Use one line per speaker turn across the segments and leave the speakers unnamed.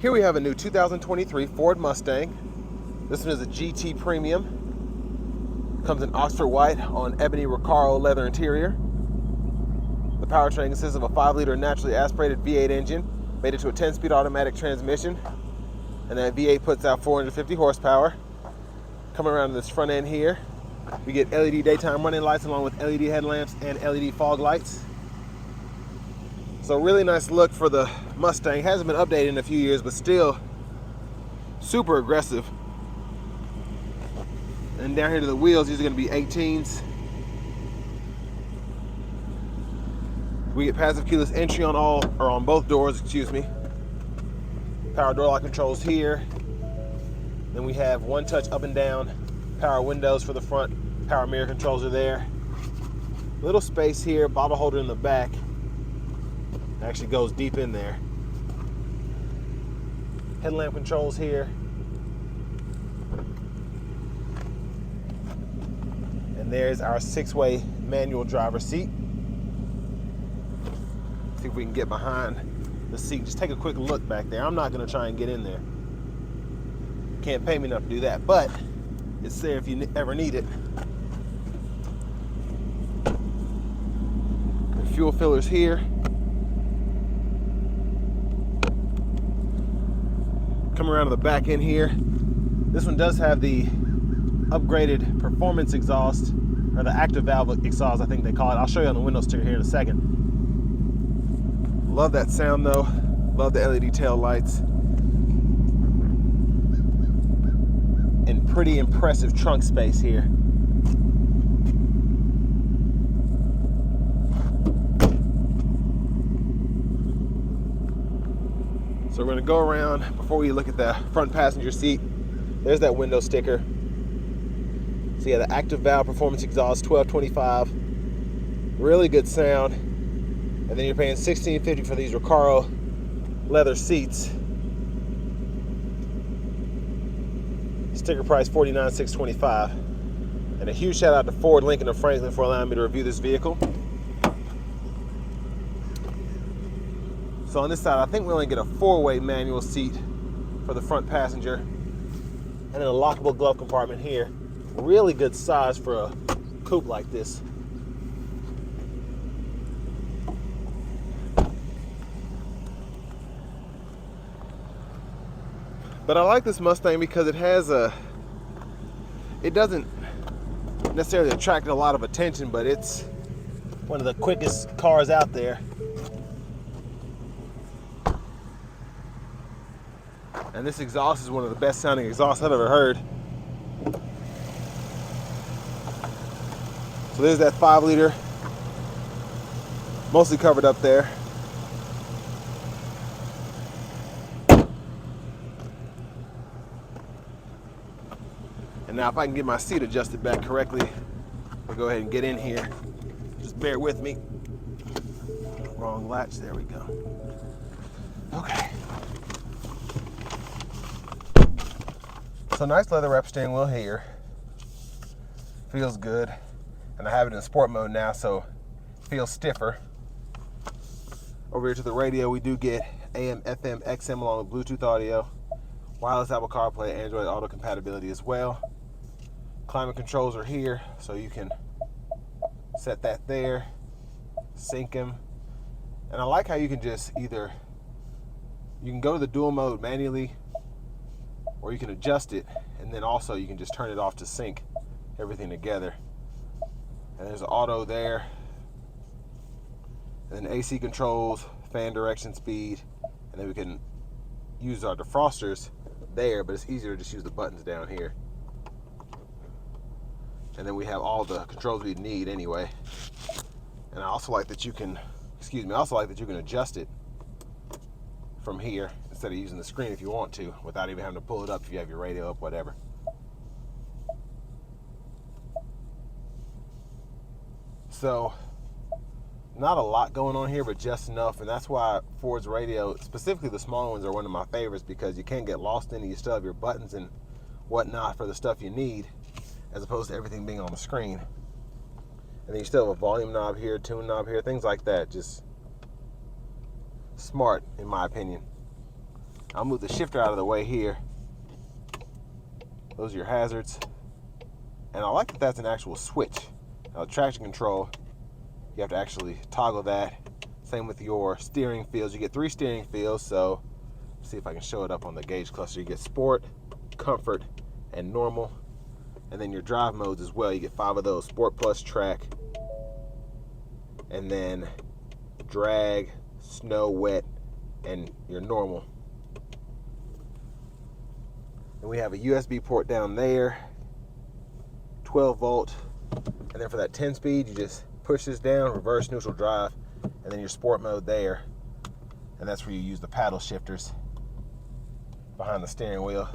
Here we have a new 2023 Ford Mustang. This one is a GT Premium. Comes in Oxford white on ebony Recaro leather interior. The powertrain consists of a 5-liter naturally aspirated V8 engine, made it to a 10-speed automatic transmission, and that V8 puts out 450 horsepower. Coming around to this front end here, we get LED daytime running lights along with LED headlamps and LED fog lights. So really nice look for the Mustang. Hasn't been updated in a few years, but still super aggressive. And down here to the wheels, these are going to be 18s. We get passive keyless entry on on both doors, excuse me. Power door lock controls here. Then we have one touch up and down power windows for the front. Power mirror controls are there. Little space here, bottle holder in the back. Actually goes deep in there. Headlamp controls here. And there's our 6-way manual driver's seat. See if we can get behind the seat. Just take a quick look back there. I'm not going to try and get in there. Can't pay me enough to do that, but it's there if you ever need it. The fuel fillers here. Come around to the back end here. This one does have the upgraded performance exhaust, or the active valve exhaust, I think they call it. I'll show you on the window sticker here in a second. Love that sound though. Love the LED tail lights. And pretty impressive trunk space here. So we're going to go around. Before we look at the front passenger seat, there's that window sticker. So yeah, the active valve performance exhaust, 1225. Really good sound. And then you're paying $16.50 for these Recaro leather seats. Sticker price $49,625. And a huge shout out to Ford, Lincoln, and Franklin for allowing me to review this vehicle. So on this side, I think we only get a 4-way manual seat for the front passenger. And then a lockable glove compartment here. Really good size for a coupe like this. But I like this Mustang because it doesn't necessarily attract a lot of attention, but it's one of the quickest cars out there. And this exhaust is one of the best sounding exhausts I've ever heard. So there's that 5-liter, mostly covered up there. And now if I can get my seat adjusted back correctly, I'll go ahead and get in here. Just bear with me. Wrong latch, there we go. Okay. So nice leather wrap steering wheel here. Feels good. And I have it in sport mode now, so it feels stiffer. Over here to the radio, we do get AM, FM, XM along with Bluetooth audio, wireless Apple CarPlay, Android Auto compatibility as well. Climate controls are here, so you can set that there, sync them. And I like how you can just you can go to the dual mode manually, or you can adjust it, and then also you can just turn it off to sync everything together. And there's auto there, and then AC controls, fan direction, speed, and then we can use our defrosters there, but it's easier to just use the buttons down here. And then we have all the controls we need anyway. And I also like that you can, adjust it from here instead of using the screen if you want to, without even having to pull it up if you have your radio up, whatever. So, not a lot going on here, but just enough, and that's why Ford's radio, specifically the smaller ones, are one of my favorites, because you can't get lost in it. You still have your buttons and whatnot for the stuff you need, as opposed to everything being on the screen. And then you still have a volume knob here, tune knob here, things like that. Just smart, in my opinion. I'll move the shifter out of the way here. Those are your hazards. And I like that that's an actual switch. Now, traction control, you have to actually toggle that. Same with your steering fields. You get 3 steering fields, so let's see if I can show it up on the gauge cluster. You get sport, comfort, and normal. And then your drive modes as well. You get 5 of those: sport plus, track, and then drag, snow, wet, and your normal. And we have a USB port down there, 12 volt. And then for that 10 speed, you just push this down, reverse, neutral, drive, and then your sport mode there. And that's where you use the paddle shifters behind the steering wheel.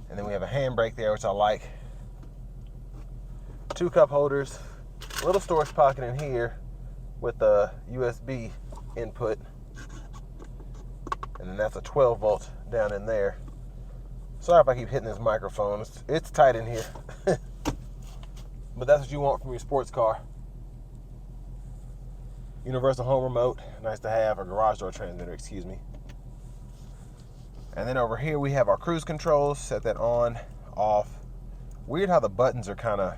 And then we have a handbrake there, which I like. 2 cup holders, a little storage pocket in here with a USB input. And then that's a 12 volt down in there. Sorry if I keep hitting this microphone. It's tight in here. But that's what you want from your sports car. Universal home remote, nice to have, or garage door transmitter, excuse me. And then over here we have our cruise controls. Set that on, off. Weird how the buttons are kind of,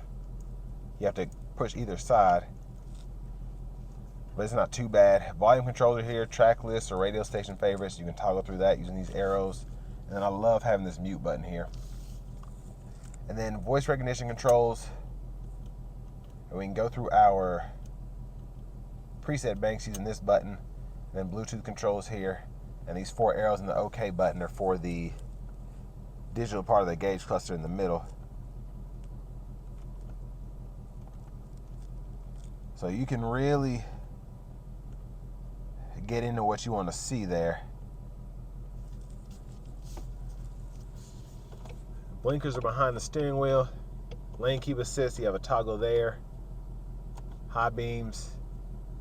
you have to push either side, but it's not too bad. Volume controller here, track list or radio station favorites. You can toggle through that using these arrows. And then I love having this mute button here. And then voice recognition controls. And we can go through our preset banks using this button. And then Bluetooth controls here. And these 4 arrows in the OK button are for the digital part of the gauge cluster in the middle. So you can really get into what you want to see there. Blinkers are behind the steering wheel. Lane keep assist, you have a toggle there. High beams,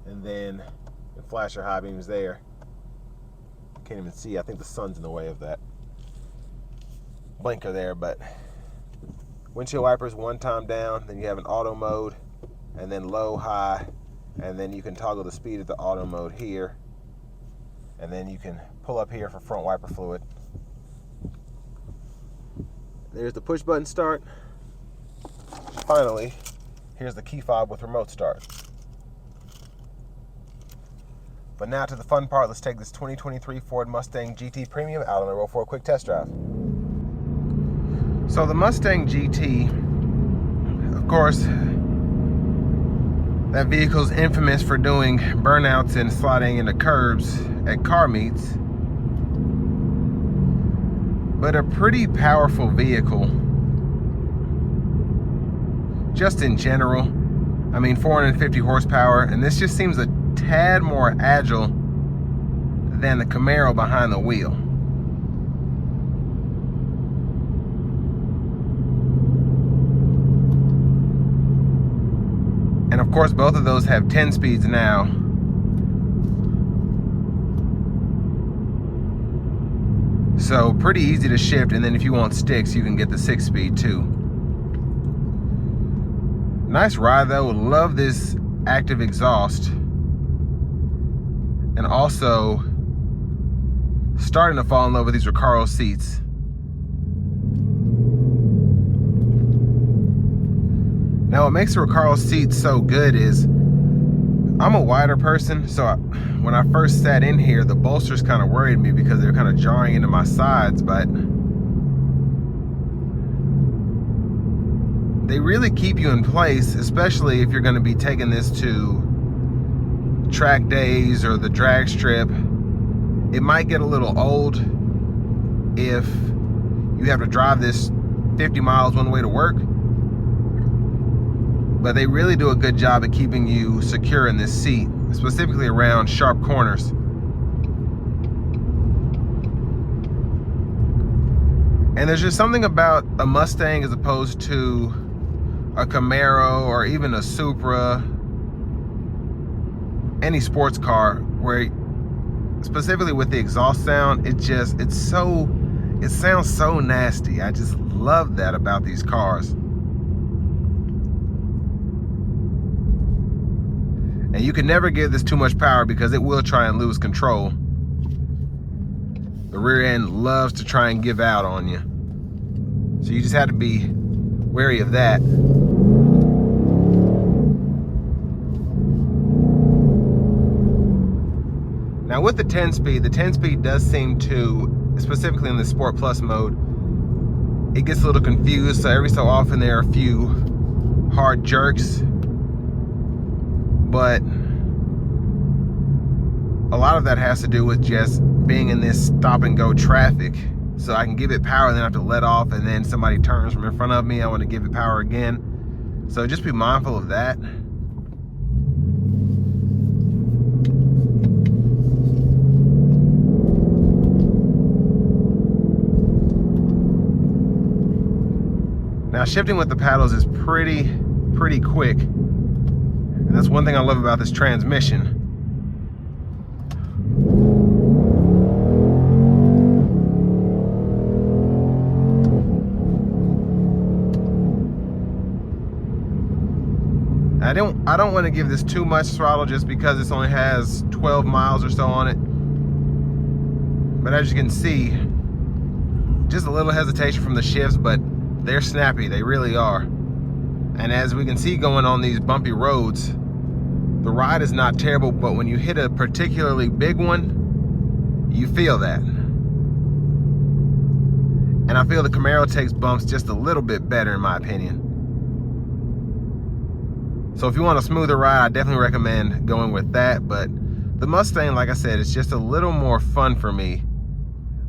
and then you can flash your high beams there. Can't even see, I think the sun's in the way of that blinker there, but windshield wipers 1 time down, then you have an auto mode, and then low, high, and then you can toggle the speed of the auto mode here, and then you can pull up here for front wiper fluid. There's the push button start. Finally, here's the key fob with remote start. But now to the fun part. Let's take this 2023 Ford Mustang GT Premium out on the road for a quick test drive. So the Mustang GT, of course, that vehicle's infamous for doing burnouts and sliding into curbs at car meets. But a pretty powerful vehicle, just in general. I mean, 450 horsepower, and this just seems a tad more agile than the Camaro behind the wheel. And of course, both of those have 10 speeds now. So pretty easy to shift, and then if you want sticks, you can get the 6-speed too. Nice ride though, love this active exhaust. And also starting to fall in love with these Recaro seats. Now what makes the Recaro seats so good is, I'm a wider person, so when I first sat in here, the bolsters kind of worried me because they were kind of jarring into my sides, but they really keep you in place, especially if you're going to be taking this to track days or the drag strip. It might get a little old if you have to drive this 50 miles one way to work, but they really do a good job at keeping you secure in this seat, specifically around sharp corners. And there's just something about a Mustang as opposed to a Camaro or even a Supra, any sports car, where specifically with the exhaust sound, it sounds so nasty. I just love that about these cars. And you can never give this too much power because it will try and lose control. The rear end loves to try and give out on you. So you just have to be wary of that. Now with the 10-speed does seem to, specifically in the Sport Plus mode, it gets a little confused. So every so often there are a few hard jerks, but a lot of that has to do with just being in this stop and go traffic. So I can give it power, then I have to let off, and then somebody turns from in front of me, I want to give it power again. So just be mindful of that. Now shifting with the paddles is pretty quick. And that's one thing I love about this transmission. I don't want to give this too much throttle just because this only has 12 miles or so on it. But as you can see, just a little hesitation from the shifts, but they're snappy, they really are. And as we can see going on these bumpy roads, the ride is not terrible, but when you hit a particularly big one, you feel that. And I feel the Camaro takes bumps just a little bit better in my opinion. So if you want a smoother ride, I definitely recommend going with that. But the Mustang, like I said, it's just a little more fun for me.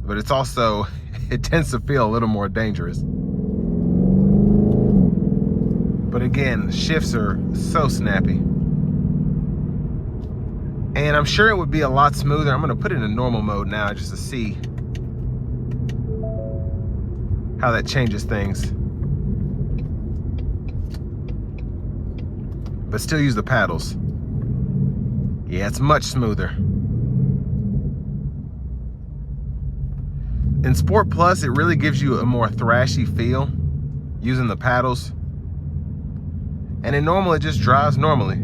But it's also, it tends to feel a little more dangerous. But again, the shifts are so snappy. And I'm sure it would be a lot smoother. I'm gonna put it in normal mode now just to see how that changes things. But still use the paddles. Yeah, it's much smoother. In Sport Plus, it really gives you a more thrashy feel using the paddles. And in normal, it just drives normally.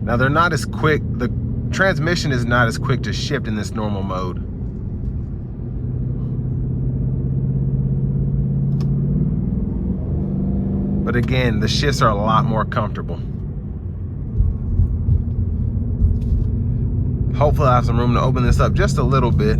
Now they're not as quick, the transmission is not as quick to shift in this normal mode. But again, the shifts are a lot more comfortable. Hopefully I have some room to open this up just a little bit.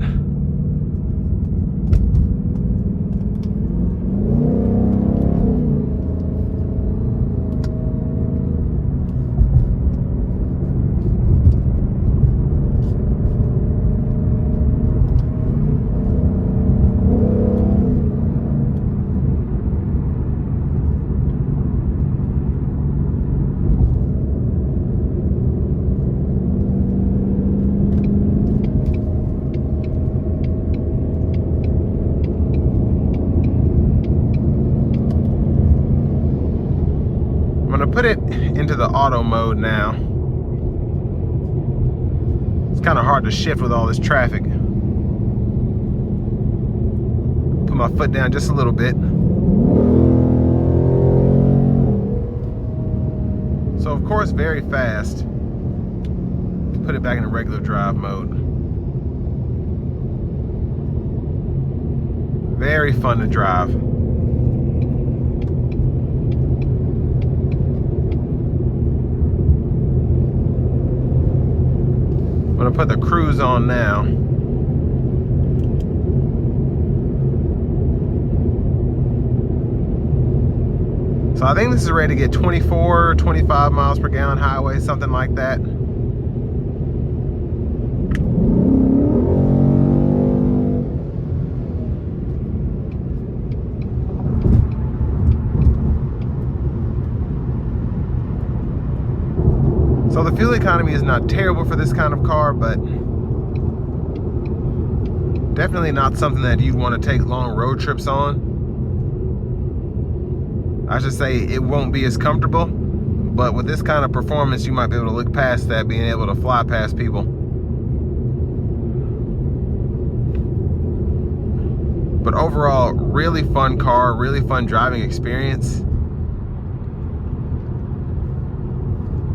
Put it into the auto mode now. It's kind of hard to shift with all this traffic. Put my foot down just a little bit. So of course, very fast. Put it back in the regular drive mode. Very fun to drive. I'm gonna put the cruise on now. So I think this is ready to get 24 or 25 miles per gallon highway, something like that. So the fuel economy is not terrible for this kind of car, but definitely not something that you'd want to take long road trips on. I should say it won't be as comfortable, but with this kind of performance, you might be able to look past that, being able to fly past people. But overall, really fun car, really fun driving experience.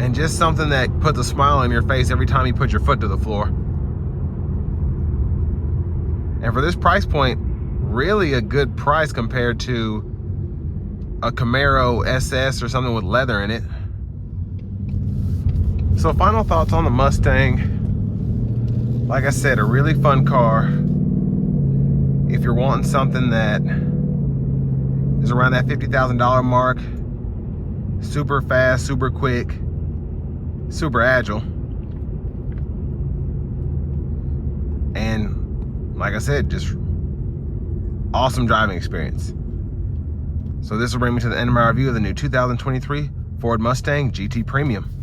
And just something that puts a smile on your face every time you put your foot to the floor. And for this price point, really a good price compared to a Camaro SS or something with leather in it. So final thoughts on the Mustang. Like I said, a really fun car. If you're wanting something that is around that $50,000 mark, super fast, super quick, super agile, and like I said, just awesome driving experience. So this will bring me to the end of my review of the new 2023 Ford Mustang GT Premium.